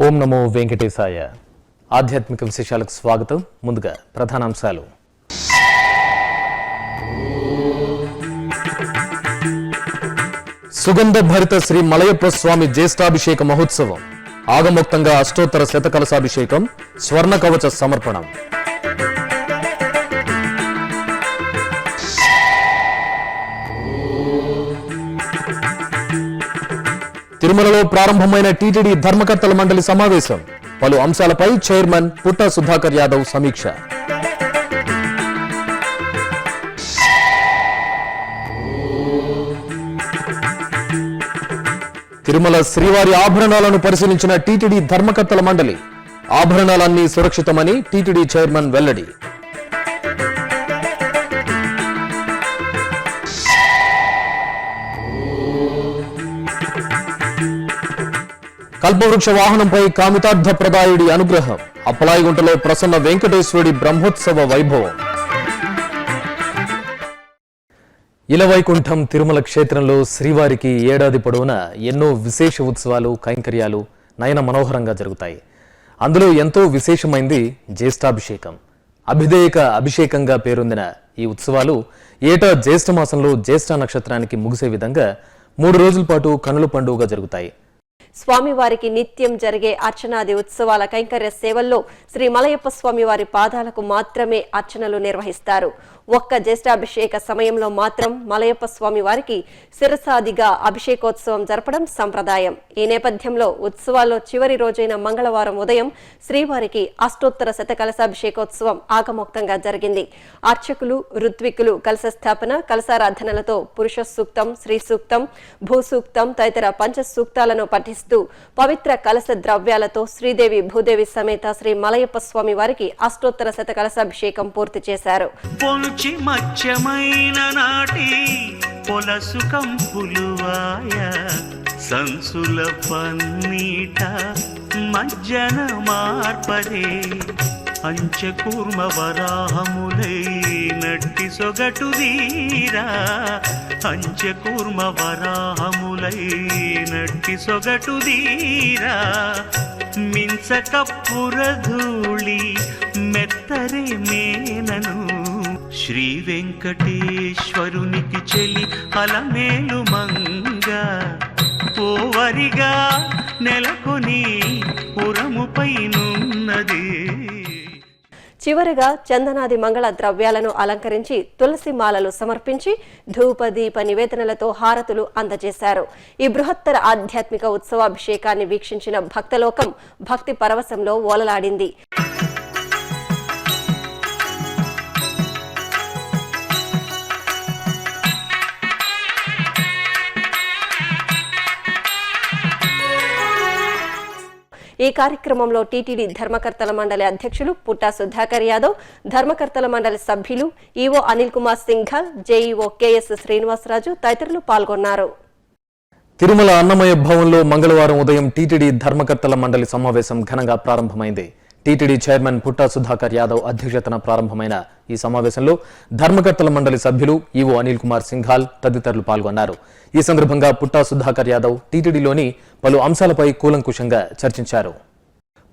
ఓం నమో వెంకటేశాయ. ఆధ్యాత్మిక విశేషాలకు స్వాగతం. ముందుగా ప్రధానాంశాలు. సుగంధ భరిత శ్రీ మలయప్ప స్వామి జ్యేష్ఠాభిషేక మహోత్సవం. ఆగమోక్తంగా అష్టోత్తర శతకలశాభిషేకం, స్వర్ణ కవచ సమర్పణం. తిరుమలలో ప్రారంభమైన టీటీడీ ధర్మకర్తల మండలి సమావేశం. పలు అంశాలపై చైర్మన్ పుట్టా సుధాకర్ యాదవ్ సమీక్ష. తిరుమల శ్రీవారి ఆభరణాలను పరిశీలించిన టీటీడీ ధర్మకర్తల మండలి. ఆభరణాలన్నీ సురక్షితమని టీటీడీ చైర్మన్ వెల్లడి. కల్పవృక్ష వాహనంపై కామితార్థ ప్రదాయుడి అనుగ్రహం. అప్పలాయిగుంటలో ప్రసన్న వెంకటేశ్వరుడి బ్రహ్మోత్సవ వైభవం. ఇలవైకుంఠం తిరుమల క్షేత్రంలో శ్రీవారికి ఏడాది పొడవునా ఎన్నో విశేష ఉత్సవాలు, కైంకర్యాలు నయన మనోహరంగా జరుగుతాయి. అందులో ఎంతో విశేషమైంది జ్యేష్ఠాభిషేకం. అభిధేయక అభిషేకంగా పేరొందిన ఈ ఉత్సవాలు ఏటా జ్యేష్ఠ మాసంలో జ్యేష్ఠ నక్షత్రానికి ముగిసే విధంగా 3 రోజుల పాటు కనుల పండుగగా జరుగుతాయి. స్వామివారికి నిత్యం జరిగే అర్చనాది ఉత్సవాల కైంకర్య సేవల్లో శ్రీ మలయప్ప స్వామివారి పాదాలకు మాత్రమే అర్చనలు నిర్వహిస్తారు. ఒక్క జ్యేష్ఠాభిషేక సమయంలో మాత్రం మలయప్ప స్వామి వారికి శిరసాదిగా అభిషేకోత్సవం జరపడం సంప్రదాయం. ఈ నేపథ్యంలో ఉత్సవాల్లో చివరి రోజైన మంగళవారం ఉదయం శ్రీవారికి అష్టోత్తర శతకలశాభిషేకోత్సవం ఆగమోక్తంగా జరిగింది. అర్చకులు, ఋత్వికులు కలశ స్థాపన, కలశారాధనలతో పురుష సూక్తం, శ్రీ సూక్తం, భూసూక్తం తదితర పంచసూక్తాలను పఠిస్తూ పవిత్ర కలశ ద్రవ్యాలతో శ్రీదేవి భూదేవి సమేత శ్రీ మలయప్ప స్వామి వారికి అష్టోత్తర శతకలశాభిషేకం పూర్తి చేశారు. మత్స్యమైన నాటి పొలసు కంపులువాయ సంసుల పన్నీట మజ్జన మార్పదే పంచకూర్మ వరాహములై నట్టి సొగటు వీరా పంచకూర్మ వరాహములై నట్టి సొగటు వీరా మించ కప్పురధూళి మెత్తరే మేనను శ్రీ వెంకటేశ్వరునికి చెలి అలమేలు మంగ పోవరిగా నెలకొని పురముపై నున్నది. చివరగా చందనాది మంగళ ద్రవ్యాలను అలంకరించి తులసి మాలలు సమర్పించి ధూప దీప నివేదనలతో హారతులు అందజేశారు. ఈ బృహత్తర ఆధ్యాత్మిక ఉత్సవాభిషేకాన్ని వీక్షించిన భక్తలోకం భక్తి పరవశంలో ఓలలాడింది. ఈ కార్యక్రమంలో టీటీడీ ధర్మకర్తల మండలి అధ్యక్షులు పుట్టా సుధాకర్ యాదవ్, ధర్మకర్తల మండలి సభ్యులు EO Anil Kumar Singhal, JEO K S Srinivasaraju తదితరులు పాల్గొన్నారు. తిరుమల అన్నమయ భవన్లో మంగళవారం ఉదయం టీటీడీ ధర్మకర్తల మండలి సమావేశం ఘనంగా ప్రారంభమైంది. టీటీడీ చైర్మన్ పుట్టా సుధాకర్ యాదవ్ అధ్యక్షతన ప్రారంభమైన ఈ సమావేశంలో ధర్మకర్తల మండలి సభ్యులు ఈవో అనిల్ కుమార్ సింఘాల్ తదితరులు పాల్గొన్నారు. ఈ సందర్భంగా పుట్టా సుధాకర్ యాదవ్ టీటీడీలోని పలు అంశాలపై కూలంకుషంగా చర్చించారు.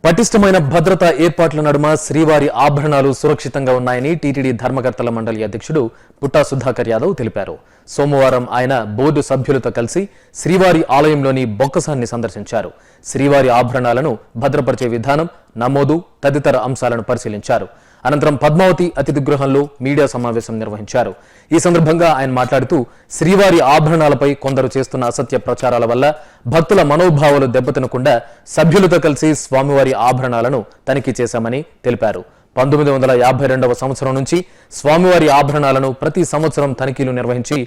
పటిష్టమైన భద్రతా ఏర్పాట్ల నడుమ శ్రీవారి ఆభరణాలు సురక్షితంగా ఉన్నాయని టీటీడీ ధర్మకర్తల మండలి అధ్యక్షుడు పుట్టా సుధాకర్ యాదవ్ తెలిపారు. సోమవారం ఆయన బోర్డు సభ్యులతో కలిసి శ్రీవారి ఆలయంలోని బొక్కసాన్ని సందర్శించారు. శ్రీవారి ఆభరణాలను భద్రపరిచే విధానం, నమోదు తదితర అంశాలను పరిశీలించారు. అనంతరం పద్మావతి అతిథి గృహంలో మీడియా సమావేశం నిర్వహించారు. ఈ సందర్భంగా ఆయన మాట్లాడుతూ శ్రీవారి ఆభరణాలపై కొందరు చేస్తున్న అసత్య ప్రచారాల వల్ల భక్తుల మనోభావాలు దెబ్బతినకుండా సభ్యులతో కలిసి స్వామివారి ఆభరణాలను తనిఖీ చేశామని తెలిపారు. 1952వ సంవత్సరం నుంచి స్వామివారి ఆభరణాలను ప్రతి సంవత్సరం తనిఖీలు నిర్వహించి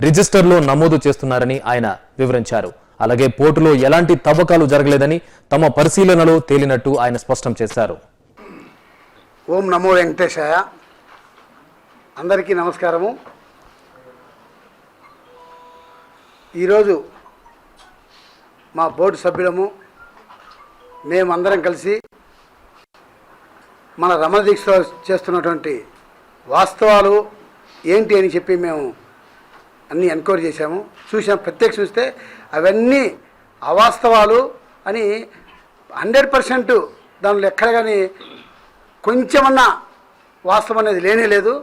రిజిస్టర్లో నమోదు చేస్తున్నారని ఆయన వివరించారు. అలాగే పోర్టులో ఎలాంటి తవ్వకాలు జరగలేదని తమ పరిశీలనలో తేలినట్టు ఆయన స్పష్టం చేశారు. ఓం నమో వెంకటేశాయ. అందరికీ నమస్కారము. ఈరోజు మా బోర్డు సభ్యులము మేమందరం కలిసి మన రమణ దీక్షలో చేస్తున్నటువంటి వాస్తవాలు ఏంటి అని చెప్పి మేము అన్నీ ఎన్క్వైరీ చేశాము. ప్రత్యక్ష చూస్తే అవన్నీ అవాస్తవాలు అని 100% దానిలో ఎక్కడ కానీ కొంచెమన్నా వాస్తవం అనేది లేనే లేదు.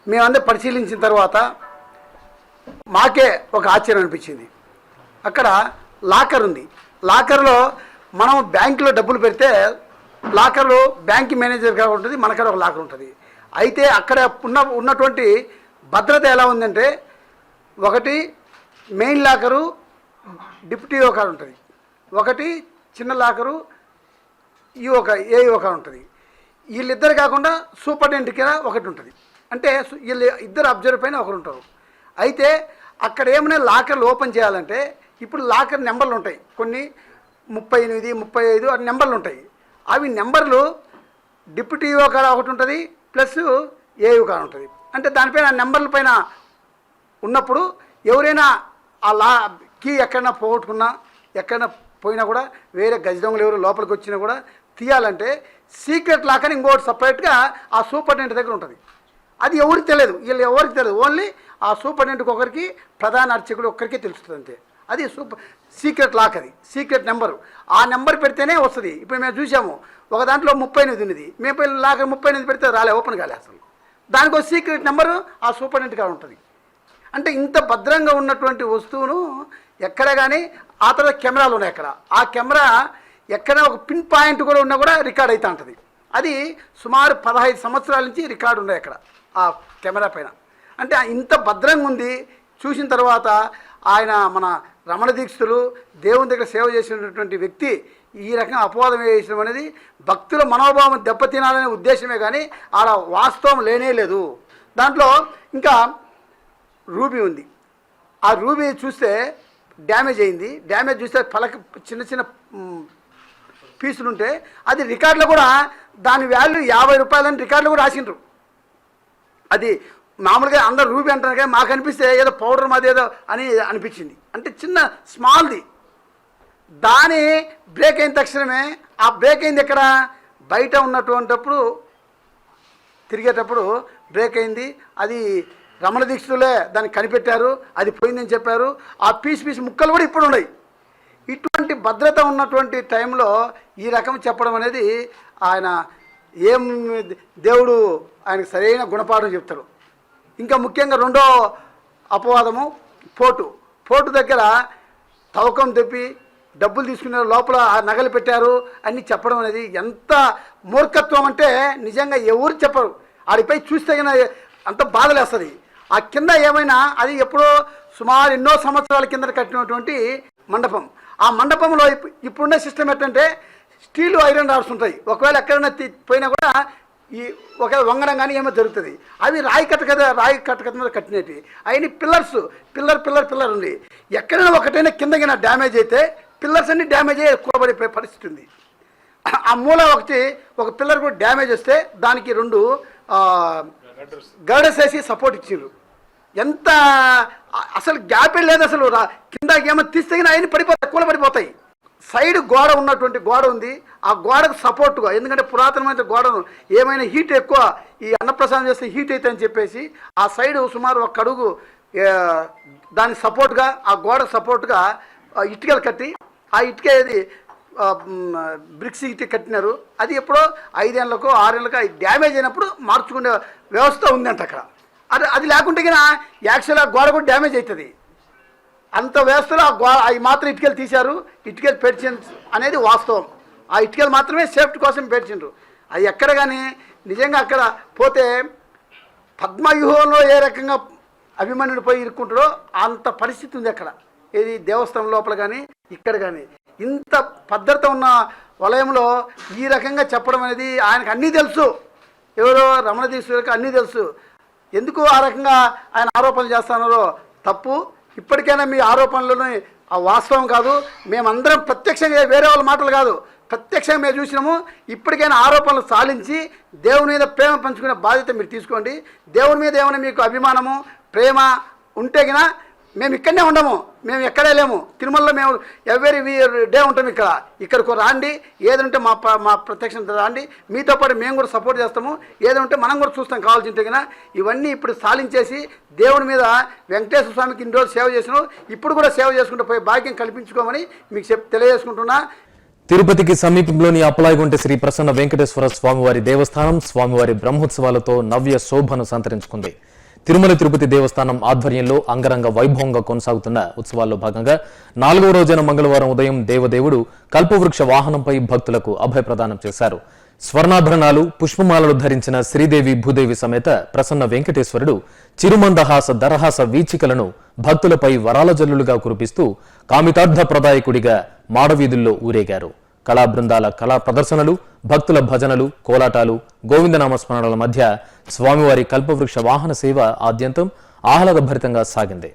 మేమందరూ పరిశీలించిన తర్వాత మాకే ఒక ఆశ్చర్యం అనిపించింది. అక్కడ లాకర్ ఉంది. లాకర్లో మనం బ్యాంకులో డబ్బులు పెడితే లాకర్లో బ్యాంక్ మేనేజర్ గారు ఉంటుంది, మనకాడ ఒక లాకర్ ఉంటుంది. అయితే అక్కడ ఉన్నటువంటి భద్రత ఎలా ఉందంటే, ఒకటి మెయిన్ లాకరు డిప్యూటీ కాడ ఉంటుంది, ఒకటి చిన్న లాకరు ఏఈఓ కాడ ఉంటుంది. వీళ్ళిద్దరు కాకుండా సూపరింటెండెంట్ కింద ఒకటి ఉంటుంది. అంటే వీళ్ళు ఇద్దరు అబ్జర్వ్ పైన ఒకరు ఉంటారు. అయితే అక్కడ ఏమైనా లాకర్లు ఓపెన్ చేయాలంటే ఇప్పుడు లాకర్ నెంబర్లు ఉంటాయి, కొన్ని 38, 35 ఆ నెంబర్లు ఉంటాయి. అవి నెంబర్లు డిప్యూటీ ఈఓ కాడ ఒకటి ఉంటుంది, ప్లస్ ఏఈఓ కాడ ఉంటుంది. అంటే దానిపైన ఆ నెంబర్ల పైన ఉన్నప్పుడు ఎవరైనా ఆ కీ ఎక్కడైనా పోగొట్టుకున్నా, ఎక్కడైనా పోయినా కూడా, వేరే గజ దొంగలు ఎవరు లోపలికి వచ్చినా కూడా తీయాలంటే సీక్రెట్ లాక్ అని ఇంకోటి సపరేట్గా ఆ సూపరింటెండెంట్ దగ్గర ఉంటుంది. అది ఎవరికి తెలియదు, వీళ్ళు ఎవరికి తెలియదు, ఓన్లీ ఆ సూపరింటెండెంట్కి ఒకరికి, ప్రధాన అర్చకుడు ఒక్కరికే తెలుస్తుంది అంతే. అది సీక్రెట్ లాక్, అది సీక్రెట్ నెంబరు. ఆ నెంబర్ పెడితేనే వస్తుంది. ఇప్పుడు మేము చూసాము, ఒక దాంట్లో 38 ఉన్నది, మేము లాకర్ 38 పెడితే రాలే, ఓపెన్ కాలే అసలు. దానికి ఒక సీక్రెట్ నెంబరు ఆ సూపరింటెండెంట్ కాడ ఉంటుంది. అంటే ఇంత భద్రంగా ఉన్నటువంటి వస్తువును ఎక్కడ కానీ, ఆ తర్వాత కెమెరాలు ఉన్నాయి అక్కడ. ఆ కెమెరా ఎక్కడ ఒక పిన్ పాయింట్ కూడా ఉన్నా కూడా రికార్డ్ అవుతూ ఉంటుంది. అది సుమారు 15 సంవత్సరాల నుంచి రికార్డు ఉన్నాయి అక్కడ ఆ కెమెరా పైన. అంటే ఇంత భద్రంగా ఉంది. చూసిన తర్వాత ఆయన మన రమణ దీక్షితులు దేవుని దగ్గర సేవ చేసినటువంటి వ్యక్తి ఈ రకంగా అపవాదం వేయడం అనేది భక్తుల మనోభావం దెబ్బతినాలనే ఉద్దేశమే కానీ ఆడ వాస్తవం లేనే లేదు. దాంట్లో ఇంకా రూబీ ఉంది. ఆ రూబీ చూస్తే డ్యామేజ్ అయింది. డ్యామేజ్ చూస్తే చిన్న చిన్న పీసులు ఉంటే అది రికార్డులో కూడా దాని వాల్యూ 50 రూపాయలని రికార్డులో కూడా రాసిండ్రు. అది మామూలుగా అందరు రూబీ అంటారు కానీ మాకు అనిపిస్తే ఏదో పౌడర్ మాది ఏదో అని అనిపించింది. అంటే చిన్న స్మాల్ది. దాని బ్రేక్ అయిన తక్షణమే, ఆ బ్రేక్ అయింది ఎక్కడ, బయట ఉన్నటువంటిప్పుడు తిరిగేటప్పుడు బ్రేక్ అయింది. అది రమణ దీక్షితులే దాన్ని కనిపెట్టారు, అది పోయిందని చెప్పారు. ఆ పీస్ ముక్కలు కూడా ఇప్పుడు ఉన్నాయి. ఇటువంటి భద్రత ఉన్నటువంటి టైంలో ఈ రకం చెప్పడం అనేది ఆయన ఏం దేవుడు ఆయనకు సరైన గుణపాఠం చెప్తాడు. ఇంకా ముఖ్యంగా రెండో అపవాదము పోటు దగ్గర తవ్వకం తెప్పి డబ్బులు తీసుకున్నారు, లోపల నగలు పెట్టారు అని చెప్పడం అనేది ఎంత మూర్ఖత్వం అంటే నిజంగా ఎవరు చెప్పరు. ఆడిపై చూస్తే అంత బాధలేస్తుంది. ఆ కింద ఏమైనా అది ఎప్పుడో సుమారు ఎన్నో సంవత్సరాల కింద కట్టినటువంటి మండపం. ఆ మండపంలో ఇప్పుడున్న సిస్టమ్ ఏంటంటే స్టీలు ఐరన్ రాడ్స్ ఉంటాయి. ఒకవేళ ఎక్కడైనా పోయినా కూడా ఈ ఒకవేళ వంగడం కానీ ఏమో జరుగుతుంది. అవి రాయి కట్ట మీద కట్టినవి. అయిన పిల్లర్ ఉంది. ఎక్కడైనా ఒకటైనా కిందకైనా డ్యామేజ్ అయితే పిల్లర్స్ అన్ని డ్యామేజ్ అయ్యి కూడబడిపోయే పరిస్థితి ఉంది. ఆ మూల ఒక పిల్లర్ కూడా డ్యామేజ్ వస్తే దానికి 2 గర్డర్స్ వేసి సపోర్ట్ ఇచ్చిండ్రు. ఎంత అసలు గ్యాపే లేదు అసలు. కిందకి ఏమో తీస్తే అయినా కూలబడిపోతాయి. సైడ్ గోడ ఉన్నటువంటి గోడ ఉంది. ఆ గోడకు సపోర్ట్గా, ఎందుకంటే పురాతనమైన గోడను ఏమైనా హీట్ ఎక్కువ ఈ అన్నప్రసాదం చేస్తే హీట్ అవుతుంది అని చెప్పేసి ఆ సైడ్ సుమారు 1 అడుగు దానికి సపోర్ట్గా, ఆ గోడకు సపోర్ట్గా ఇటుకలు కట్టి, ఆ ఇటుక ఏది బ్రిక్స్ ఇటుక కట్టినారు. అది ఎప్పుడో 5 ఏళ్ళకో 6 ఏళ్ళకో డ్యామేజ్ అయినప్పుడు మార్చుకునే వ్యవస్థ ఉందంట అక్కడ. అది లేకుంటే కన్నా యాక్చువల్గా గోడ కూడా డ్యామేజ్ అవుతుంది. అంత వ్యవస్థలో అవి మాత్రం ఇటుకలు తీశారు. ఇటుకలు పెడిచిన అనేది వాస్తవం. ఆ ఇటుకలు మాత్రమే సేఫ్టీ కోసం పెడిచిండ్రు. అది ఎక్కడ కానీ నిజంగా అక్కడ పోతే పద్మవ్యూహంలో ఏ రకంగా అభిమన్యుడు పోయి ఇరుక్కుంటాడో అంత పరిస్థితి ఉంది అక్కడ. ఏది దేవస్థానం లోపల కానీ ఇక్కడ కానీ. ఇంత భద్రత ఉన్న వలయంలో ఈ రకంగా చెప్పడం అనేది ఆయనకు అన్నీ తెలుసు. ఎవరో రమణ దీక్షలకు అన్నీ తెలుసు. ఎందుకు ఆ రకంగా ఆయన ఆరోపణలు చేస్తున్నారో తప్పు. ఇప్పటికైనా మీ ఆరోపణలను ఆ వాస్తవం కాదు. మేమందరం ప్రత్యక్షంగా, వేరే వాళ్ళ మాటలు కాదు, ప్రత్యక్షంగా మేము చూసినాము. ఇప్పటికైనా ఆరోపణలు సాలించి దేవుని మీద ప్రేమ పంచుకునే బాధ్యత మీరు తీసుకోండి. దేవుని మీద ఏమైనా మీకు అభిమానము, ప్రేమ ఉంటే గినా మేము ఇక్కడనే ఉండము, మేము ఎక్కడే లేము. తిరుమలలో మేము ఎవ్రీ డే ఉంటాం. ఇక్కడికి రాండి, ఏదంటే మా ప్రత్యక్షం రాండి. మీతో పాటు మేము కూడా సపోర్ట్ చేస్తాము. ఏదంటే మనం కూడా చూస్తాం కావాల్సింటే కన్నా. ఇవన్నీ ఇప్పుడు సాలించేసి దేవుని మీద వెంకటేశ్వర స్వామికి ఇన్ని రోజులు సేవ చేసినాం, ఇప్పుడు కూడా సేవ చేసుకుంటూ పోయి భాగ్యం కల్పించుకోమని మీకు తెలియజేసుకుంటున్నా. తిరుపతికి సమీపంలోని అప్పలాయగుంట శ్రీ ప్రసన్న వెంకటేశ్వర స్వామివారి దేవస్థానం స్వామివారి బ్రహ్మోత్సవాలతో నవ్య శోభను సంతరించుకుంది. తిరుమల తిరుపతి దేవస్థానం ఆధ్వర్యంలో అంగరంగ వైభవంగా కొనసాగుతున్న ఉత్సవాల్లో భాగంగా 4వ రోజైన మంగళవారం ఉదయం దేవదేవుడు కల్పవృక్ష వాహనంపై భక్తులకు అభయప్రదానం చేశారు. స్వర్ణాభరణాలు, పుష్పమాలలు ధరించిన శ్రీదేవి భూదేవి సమేత ప్రసన్న వెంకటేశ్వరుడు చిరుమందహాస దరహాస వీచికలను భక్తులపై వరాల జల్లులుగా కురిపిస్తూ కామితార్థ ప్రదాయకుడిగా మాడవీధుల్లో ఊరేగారు. కళా బృందాల కళా ప్రదర్శనలు, భక్తుల భజనలు, కోలాటాలు, గోవిందనామస్మరణల మధ్య స్వామివారి కల్పవృక్ష వాహన సేవ ఆద్యంతం ఆహ్లాదభరితంగా సాగింది.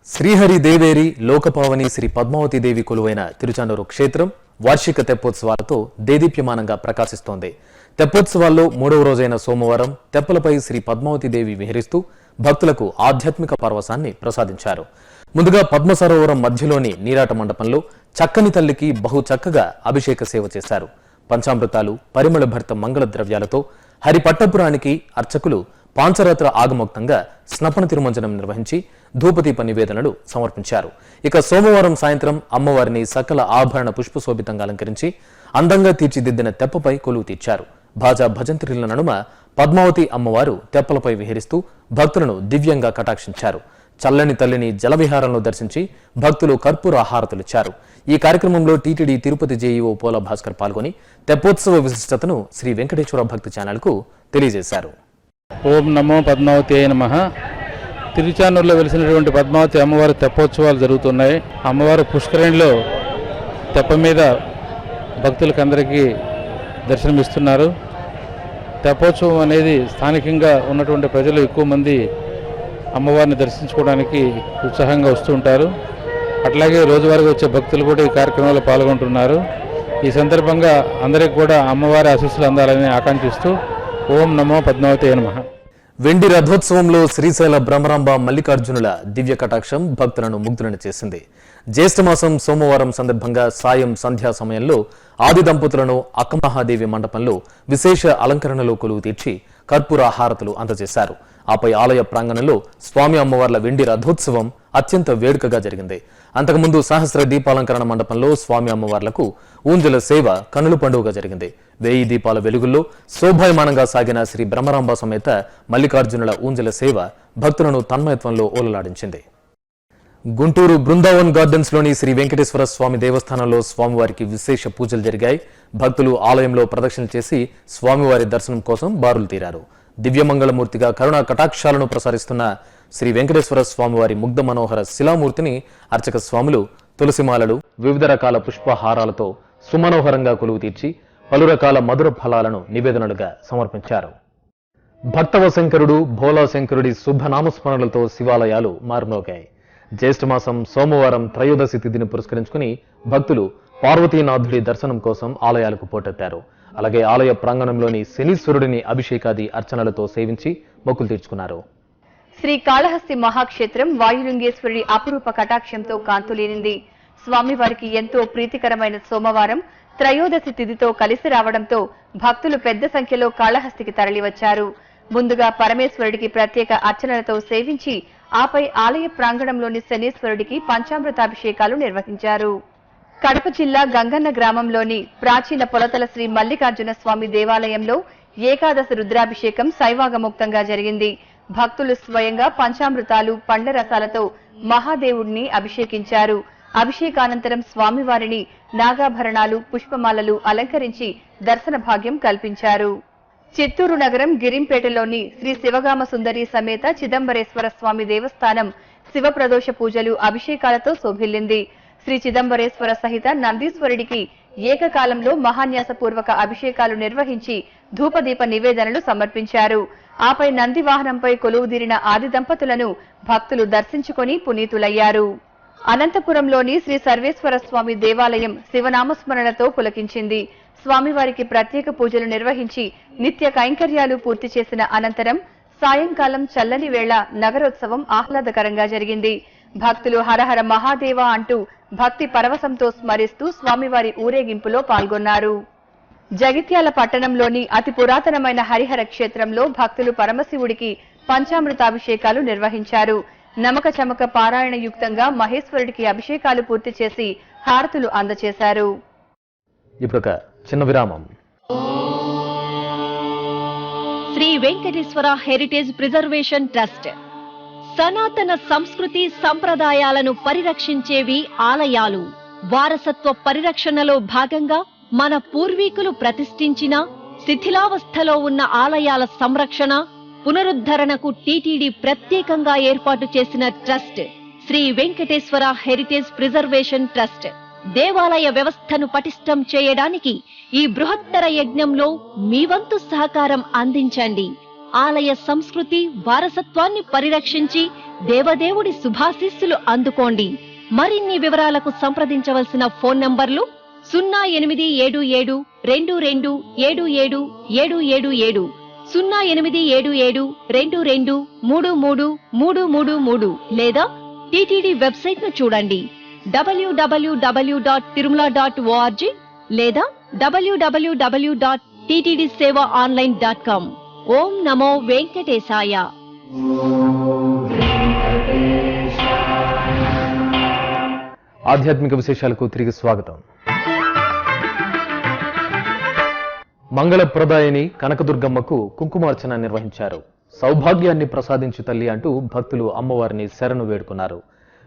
శ్రీహరి దేవేరి లోకపావని శ్రీ పద్మావతి దేవి కొలువైన తిరుచానూరు క్షేత్రం వార్షిక తెప్పోత్సవాలతో దేదీప్యమానంగా ప్రకాశిస్తోంది. తెప్పోత్సవాల్లో 3వ రోజైన సోమవారం తెప్పలపై శ్రీ పద్మావతి దేవి విహరిస్తూ భక్తులకు ఆధ్యాత్మిక పరవశాన్ని ప్రసాదించారు. ముందుగా పద్మసరోవరం మధ్యలోని నీరాట మండపంలో చక్కని తల్లికి బహు చక్కగా అభిషేక సేవ చేశారు. పంచామృతాలు, పరిమళ భరిత మంగళ ద్రవ్యాలతో హరిపట్టపురానికి అర్చకులు పాంచరాత్ర ఆగమోక్తంగా స్నపన తిరుమంజనం నిర్వహించి ధూపదీప నివేదనలు సమర్పించారు. ఇక సోమవారం సాయంత్రం అమ్మవారిని సకల ఆభరణ పుష్పశోభితంగా అలంకరించి అందంగా తీర్చిదిద్దిన తెప్పపై కొలువు తీర్చారు. భాజా భజంత్రిల నడుమ పద్మావతి అమ్మవారు తెప్పలపై విహరిస్తూ భక్తులను దివ్యంగా కటాక్షించారు. చల్లని తల్లిని జలవిహారంలో దర్శించి భక్తులు కర్పూర హారతులిచ్చారు. ఈ కార్యక్రమంలో టీటీడీ తిరుపతి జేఈఓ పోల భాస్కర్ పాల్గొని తెప్పోత్సవ విశిష్టతను శ్రీ వెంకటేశ్వర భక్తి ఛానల్కు తెలియజేశారు. ఓం నమో పద్మావతి అయి నమః. తిరుచానూరులో వెలిసినటువంటి పద్మావతి అమ్మవారి తెప్పోత్సవాలు జరుగుతున్నాయి. అమ్మవారు పుష్కరిణిలో తెప్ప మీద భక్తులకు అందరికీ దర్శనమిస్తున్నారు. తెప్పోత్సవం అనేది స్థానికంగా ఉన్నటువంటి ప్రజలు ఎక్కువ మంది అమ్మవారిని దర్శించుకోవడానికి ఉత్సాహంగా వస్తూ ఉంటారు. అట్లాగే రోజువారీగా వచ్చే భక్తులు కూడా ఈ కార్యక్రమంలో పాల్గొంటున్నారు. ఈ సందర్భంగా అందరికీ కూడా అమ్మవారి ఆశీస్సులు అందాలని ఆకాంక్షిస్తూ ఓం నమో పద్మావతి అయి నమః. వెండి రథోత్సవంలో శ్రీశైల బ్రహ్మరాంబ మల్లికార్జునుల దివ్య కటాక్షం భక్తులను ముగ్ధులను చేసింది. జ్యేష్ఠమాసం సోమవారం సందర్భంగా సాయం సంధ్యా సమయంలో ఆది దంపతులను అక్కమహాదేవి మండపంలో విశేష అలంకరణలో కొలువు తీర్చి కర్పూర హారతులు అందజేశారు. ఆపై ఆలయ ప్రాంగణంలో స్వామి అమ్మవార్ల వెండి రథోత్సవం అత్యంత వేడుకగా జరిగింది. అంతకుముందు సహస్ర దీపాలంకరణ మండపంలో స్వామి అమ్మవార్లకు ఊంజల సేవ కన్నుల పండుగగా జరిగింది. 1000 దీపాల వెలుగుల్లో శోభాయమానంగా సాగిన శ్రీ బ్రహ్మరాంబ సమేత మల్లికార్జునుల ఊంజల సేవ భక్తులను తన్మయత్వంలో ఓలలాడించింది. గుంటూరు బృందావన్ గార్డెన్స్ లోని శ్రీ వెంకటేశ్వర స్వామి దేవస్థానంలో స్వామివారికి విశేష పూజలు జరిగాయి. భక్తులు ఆలయంలో ప్రదక్షిణ చేసి స్వామివారి దర్శనం కోసం బారులు తీరారు. దివ్యమంగళమూర్తిగా కరుణా కటాక్షాలను ప్రసారిస్తున్న శ్రీ వెంకటేశ్వర స్వామివారి ముగ్ధ మనోహర శిలామూర్తిని అర్చక స్వాములు తులసిమాలలు, వివిధ రకాల పుష్పహారాలతో సుమనోహరంగా కొలువు తీర్చి పలు రకాల మధుర ఫలాలను నివేదనలుగా సమర్పించారు. భక్తవశంకరుడు భోలాశంకరుడి శుభనామస్మరణలతో శివాలయాలు మారుమోగాయి. జ్యేష్ఠమాసం సోమవారం త్రయోదశి తిథిని పురస్కరించుకుని భక్తులు పార్వతీనాథుడి దర్శనం కోసం ఆలయాలకు పోటెత్తారు. అలాగే ఆలయ ప్రాంగణంలోని శనీశ్వరుడిని అభిషేకాది అర్చనలతో సేవించి మొక్కులు తీర్చుకున్నారు. శ్రీ కాళహస్తి మహాక్షేత్రం వాయులింగేశ్వరుడి అపురూప కటాక్షంతో కాంతులేనింది. స్వామివారికి ఎంతో ప్రీతికరమైన సోమవారం త్రయోదశి తిథితో కలిసి రావడంతో భక్తులు పెద్ద సంఖ్యలో కాళహస్తికి తరలివచ్చారు. ముందుగా పరమేశ్వరుడికి ప్రత్యేక అర్చనలతో సేవించి ఆపై ఆలయ ప్రాంగణంలోని శనీశ్వరుడికి పంచామృతాభిషేకాలు నిర్వహించారు. కడప జిల్లా గంగన్న గ్రామంలోని ప్రాచీన పొలతల శ్రీ మల్లికార్జున స్వామి దేవాలయంలో ఏకాదశి రుద్రాభిషేకం శైవాగముక్తంగా జరిగింది. భక్తులు స్వయంగా పంచామృతాలు, పండ్ల రసాలతో మహాదేవుడిని అభిషేకించారు. అభిషేకానంతరం స్వామివారిని నాగాభరణాలు, పుష్పమాలలు అలంకరించి దర్శన భాగ్యం కల్పించారు. చిత్తూరు నగరం గిరింపేటలోని శ్రీ శివగామ సుందరి సమేత చిదంబరేశ్వర స్వామి దేవస్థానం శివప్రదోష పూజలు, అభిషేకాలతో శోభిల్లింది. శ్రీ చిదంబరేశ్వర సహిత నందీశ్వరుడికి ఏకకాలంలో మహాన్యాసపూర్వక అభిషేకాలు నిర్వహించి ధూపదీప నివేదనలు సమర్పించారు. ఆపై నంది వాహనంపై కొలువుదీరిన ఆది దంపతులను భక్తులు దర్శించుకొని పునీతులయ్యారు. అనంతపురంలోని శ్రీ సర్వేశ్వర స్వామి దేవాలయం శివనామస్మరణతో పులకించింది. స్వామివారికి ప్రత్యేక పూజలు నిర్వహించి నిత్య కైంకర్యాలు పూర్తి చేసిన అనంతరం సాయంకాలం చల్లని వేళ నగరోత్సవం ఆహ్లాదకరంగా జరిగింది. భక్తులు హరహర మహాదేవ అంటూ భక్తి పరవశంతో స్మరిస్తూ స్వామివారి ఊరేగింపులో పాల్గొన్నారు. జగిత్యాల పట్టణంలోని అతి పురాతనమైన హరిహర క్షేత్రంలో భక్తులు పరమశివుడికి పంచామృతాభిషేకాలు నిర్వహించారు. నమక చమక పారాయణ యుక్తంగా మహేశ్వరుడికి అభిషేకాలు పూర్తి చేసి హారతులు అందజేశారు. ఇప్పుడొక చిన్న విరామం. Sri Venkateswara heritage preservation trust సనాతన సంస్కృతి సంప్రదాయాలను పరిరక్షించేవి ఆలయాలు. వారసత్వ పరిరక్షణలో భాగంగా మన పూర్వీకులు ప్రతిష్ఠించిన శిథిలావస్థలో ఉన్న ఆలయాల సంరక్షణ పునరుద్ధరణకు టీటీడీ ప్రత్యేకంగా ఏర్పాటు చేసిన trust Sri Venkateswara heritage preservation trust. దేవాలయ వ్యవస్థను పటిష్టం చేయడానికి ఈ బృహత్తర యజ్ఞంలో మీ వంతు సహకారం అందించండి. ఆలయ సంస్కృతి వారసత్వాన్ని పరిరక్షించి దేవదేవుడి శుభాశీస్సులు అందుకోండి. మరిన్ని వివరాలకు సంప్రదించవలసిన ఫోన్ నంబర్లు 0877 22 77 777 0877 22 33 లేదా టీటీడీ వెబ్సైట్ ను చూడండి www.tirumala.org లేదా www.ttdsevaonline.com. ఓం నమో వెంకటేశాయ. ఆధ్యాత్మిక విశేషాలకు తిరిగి స్వాగతం. మంగళప్రదాయిని కనకదుర్గమ్మకు కుంకుమార్చన నిర్వహించారు. సౌభాగ్యాన్ని ప్రసాదించు తల్లి అంటూ భక్తులు అమ్మవారిని శరణు వేడుకున్నారు.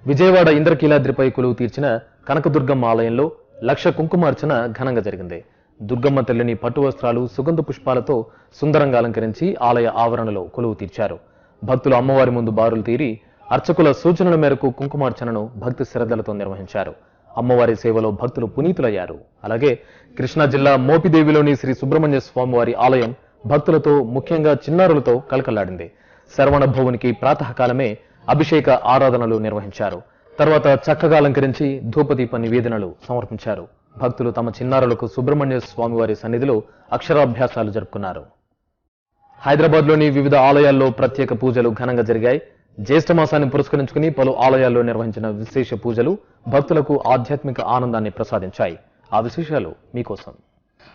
విజయవాడ ఇంద్రకీలాద్రిపై కొలువు తీర్చిన కనకదుర్గమ్మ ఆలయంలో 1,00,000 కుంకుమార్చన ఘనంగా జరిగింది. దుర్గమ్మ తల్లిని పట్టు వస్త్రాలు సుగంధ పుష్పాలతో సుందరంగా అలంకరించి ఆలయ ఆవరణలో కొలువు తీర్చారు. భక్తులు అమ్మవారి ముందు బారులు తీరి అర్చకుల సూచనల మేరకు కుంకుమార్చనను భక్తి శ్రద్ధలతో నిర్వహించారు. అమ్మవారి సేవలో భక్తులు పునీతులయ్యారు. అలాగే కృష్ణా జిల్లా మోపిదేవిలోని శ్రీ సుబ్రహ్మణ్య స్వామివారి ఆలయం భక్తులతో ముఖ్యంగా చిన్నారులతో కలకల్లాడింది. శరవణ భవునికి ప్రాతకాలమే అభిషేక ఆరాధనలు నిర్వహించారు. తర్వాత చక్కగా అలంకరించి ధూపదీప నివేదనలు సమర్పించారు. భక్తులు తమ చిన్నారులకు సుబ్రహ్మణ్య స్వామివారి సన్నిధిలో అక్షరాభ్యాసాలు జరుపుకున్నారు. హైదరాబాద్లోని వివిధ ఆలయాల్లో ప్రత్యేక పూజలు ఘనంగా జరిగాయి. జ్యేష్ఠ మాసాన్ని పురస్కరించుకుని పలు ఆలయాల్లో నిర్వహించిన విశేష పూజలు భక్తులకు ఆధ్యాత్మిక ఆనందాన్ని ప్రసాదించాయి. ఆ విశేషాలు మీకోసం.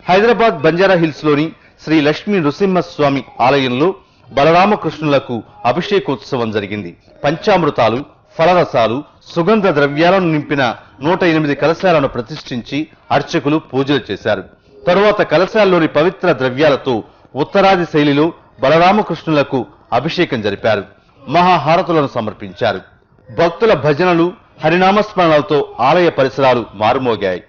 హైదరాబాద్ బంజారా హిల్స్ లోని శ్రీ లక్ష్మీ నృసింహస్వామి ఆలయంలో బలరామకృష్ణులకు అభిషేకోత్సవం జరిగింది. పంచామృతాలు, ఫలరసాలు, సుగంధ ద్రవ్యాలను నింపిన 108 కలశాలను ప్రతిష్ఠించి అర్చకులు పూజలు చేశారు. తరువాత కలశాల్లోని పవిత్ర ద్రవ్యాలతో ఉత్తరాది శైలిలో బలరామకృష్ణులకు అభిషేకం జరిపారు. మహాహారతులను సమర్పించారు. భక్తుల భజనలు, హరినామస్మరణలతో ఆలయ పరిసరాలు మారుమోగాయి.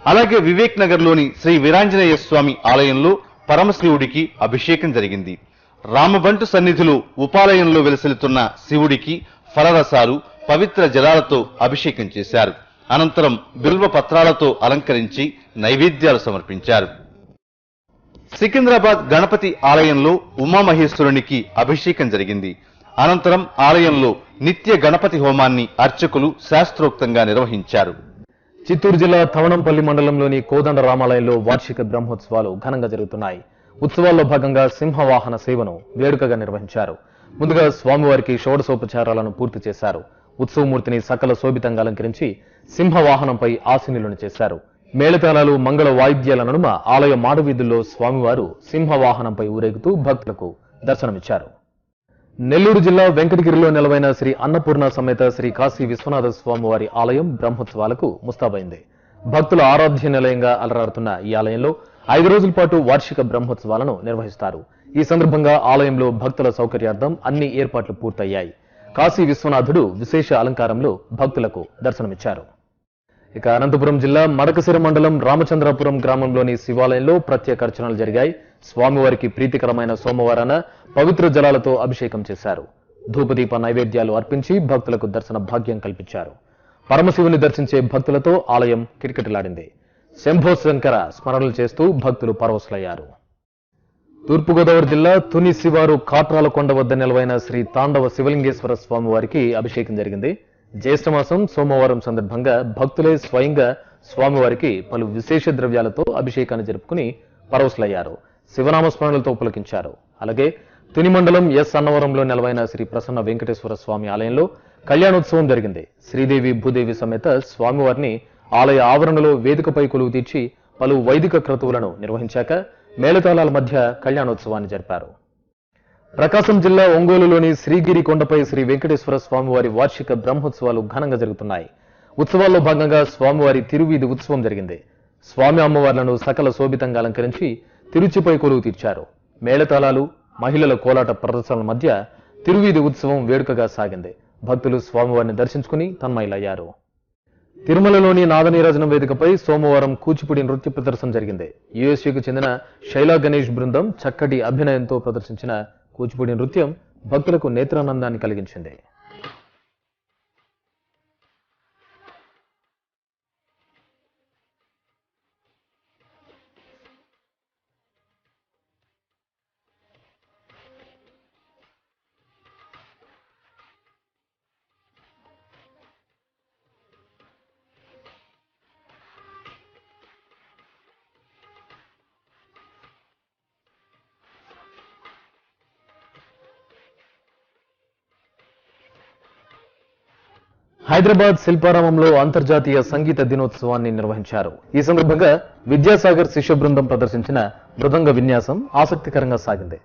అలాగే వివేక్ నగర్ లోని శ్రీ వీరాంజనేయ స్వామి ఆలయంలో పరమశివుడికి అభిషేకం జరిగింది. రామబంటు సన్నిధిలో ఉపాలయంలో వెలసిల్లుతున్న శివుడికి ఫలరసాలు, పవిత్ర జలాలతో అభిషేకం చేశారు. అనంతరం బిల్వ పత్రాలతో అలంకరించి నైవేద్యాలు సమర్పించారు. సికింద్రాబాద్ గణపతి ఆలయంలో ఉమామహేశ్వరునికి అభిషేకం జరిగింది. అనంతరం ఆలయంలో నిత్య గణపతి హోమాన్ని అర్చకులు శాస్త్రోక్తంగా నిర్వహించారు. చిత్తూరు జిల్లా తవణంపల్లి మండలంలోని కోదండ రామాలయంలో వార్షిక బ్రహ్మోత్సవాలు ఘనంగా జరుగుతున్నాయి. ఉత్సవాల్లో భాగంగా సింహవాహన సేవను వేడుకగా నిర్వహించారు. ముందుగా స్వామివారికి షోడశోపచారాలను పూర్తి చేశారు. ఉత్సవమూర్తిని సకల శోభితంగా అలంకరించి సింహవాహనంపై ఆసీనులను చేశారు. మేళతాళాలు, మంగళ వాయిద్యాల నడుమ ఆలయ మాడవీధుల్లో స్వామివారు సింహవాహనంపై ఊరేగుతూ భక్తులకు దర్శనమిచ్చారు. నెల్లూరు జిల్లా వెంకటగిరిలో నెలవైన శ్రీ అన్నపూర్ణ సమేత శ్రీ కాశీ విశ్వనాథ స్వామివారి ఆలయం బ్రహ్మోత్సవాలకు ముస్తాబైంది. భక్తుల ఆరాధ్య నిలయంగా అలరాడుతున్న ఈ ఆలయంలో 5 రోజుల పాటు వార్షిక బ్రహ్మోత్సవాలను నిర్వహిస్తారు. ఈ సందర్భంగా ఆలయంలో భక్తుల సౌకర్యార్థం అన్ని ఏర్పాట్లు పూర్తయ్యాయి. కాశీ విశ్వనాథుడు విశేష అలంకారంలో భక్తులకు దర్శనమిచ్చారు. ఇక అనంతపురం జిల్లా మడకశిర మండలం రామచంద్రాపురం గ్రామంలోని శివాలయంలో ప్రత్యేక అర్చనలు జరిగాయి. స్వామివారికి ప్రీతికరమైన సోమవారాన పవిత్ర జలాలతో అభిషేకం చేశారు. ధూపదీప నైవేద్యాలు అర్పించి భక్తులకు దర్శన భాగ్యం కల్పించారు. పరమశివుని దర్శించే భక్తులతో ఆలయం కిటకిటలాడింది. శంభో శంకర స్మరణలు చేస్తూ భక్తులు పరవశులయ్యారు. తూర్పుగోదావరి జిల్లా తుని శివారు కాట్రాలకొండ వద్ద నిలవైన శ్రీ తాండవ శివలింగేశ్వర స్వామివారికి అభిషేకం జరిగింది. జ్యేష్ఠమాసం సోమవారం సందర్భంగా భక్తులే స్వయంగా స్వామివారికి పలు విశేష ద్రవ్యాలతో అభిషేకాన్ని జరుపుకుని పరవశులయ్యారు. శివనామస్మరణలతో పులకించారు. అలాగే తుని మండలం ఎస్ అన్నవరంలో నెలవైన శ్రీ ప్రసన్న వెంకటేశ్వర స్వామి ఆలయంలో కళ్యాణోత్సవం జరిగింది. శ్రీదేవి భూదేవి సమేత స్వామివారిని ఆలయ ఆవరణలో వేదికపై కొలువు తీర్చి పలు వైదిక క్రతువులను నిర్వహించాక మేళతాళాల మధ్య కళ్యాణోత్సవాన్ని జరిపారు. ప్రకాశం జిల్లా ఒంగోలులోని శ్రీగిరి కొండపై శ్రీ వెంకటేశ్వర స్వామివారి వార్షిక బ్రహ్మోత్సవాలు ఘనంగా జరుగుతున్నాయి. ఉత్సవాల్లో భాగంగా స్వామివారి తిరువీధి ఉత్సవం జరిగింది. స్వామి అమ్మవార్లను సకల శోభితంగా అలంకరించి తిరుచిపై కొలువు తీర్చారు. మేళతాళాలు, మహిళల కోలాట ప్రదర్శనల మధ్య తిరువీధి ఉత్సవం వేడుకగా సాగింది. భక్తులు స్వామివారిని దర్శించుకుని తన్మయులయ్యారు. తిరుమలలోని నాదనీరాజనం వేదికపై సోమవారం కూచిపూడి నృత్య ప్రదర్శన జరిగింది. యుఎస్ఏకు చెందిన శైలా గణేష్ బృందం చక్కటి అభినయంతో ప్రదర్శించిన కూచిపూడి నృత్యం భక్తులకు నేత్రానందాన్ని కలిగించింది. హైదరాబాద్ శిల్పారామంలో అంతర్జాతీయ సంగీత దినోత్సవాన్ని నిర్వహించారు. ఈ సందర్భంగా విద్యాసాగర్ శిష్య బృందం ప్రదర్శించిన మృదంగ విన్యాసం ఆసక్తికరంగా సాగింది.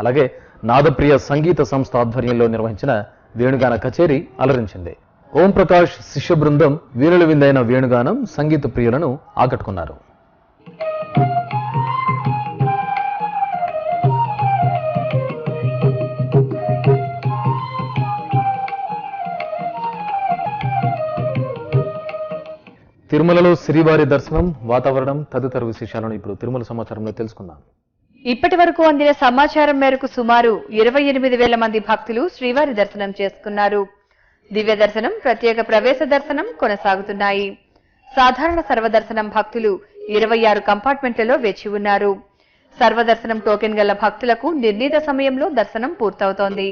అలాగే నాదప్రియ సంగీత సంస్థ ఆధ్వర్యంలో నిర్వహించిన వేణుగాన కచేరీ అలరించింది. ఓం ప్రకాష్ శిష్య బృందం వీణుల విందైన వేణుగానం సంగీత ప్రియులను ఆకట్టుకున్నారు. తిరుమలలో శ్రీవారి దర్శనం, వాతావరణం తదితర విశేషాలను ఇప్పుడు తిరుమల సమాచారంలో తెలుసుకుందాం. ఇప్పటి వరకు అందిన సమాచారం మేరకు సుమారు 28,000 మంది భక్తులు శ్రీవారి దర్శనం చేసుకున్నారు. దివ్య దర్శనం, ప్రత్యేక ప్రవేశ దర్శనం కొనసాగుతున్నాయి. సాధారణ సర్వదర్శనం భక్తులు 26 కంపార్ట్మెంట్లలో వేచి ఉన్నారు. సర్వదర్శనం టోకెన్ గల భక్తులకు నిర్ణీత సమయంలో దర్శనం పూర్తవుతోంది.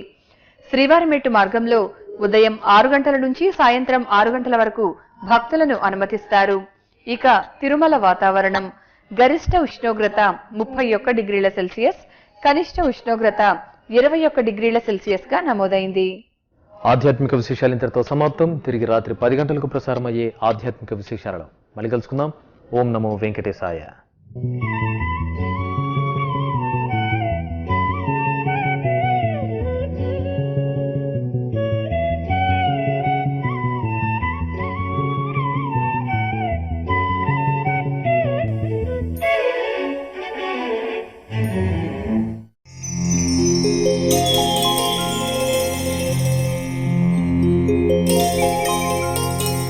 శ్రీవారి మెట్టు మార్గంలో ఉదయం 6 గంటల నుంచి సాయంత్రం 6 గంటల వరకు భక్తులను అనుమతిస్తారు. ఇక తిరుమల వాతావరణం గరిష్ట ఉష్ణోగ్రత 31 డిగ్రీల సెల్సియస్, కనిష్ట ఉష్ణోగ్రత 21 డిగ్రీల సెల్సియస్ గా నమోదైంది. ఆధ్యాత్మిక విశేషాలు ఇంతటితో సమాప్తం. తిరిగి రాత్రి 10 గంటలకు ప్రసారమయ్యే ఆధ్యాత్మిక విశేషాలలో మళ్ళీ కలుసుకుందాం. ఓం నమో వెంకటేశాయ.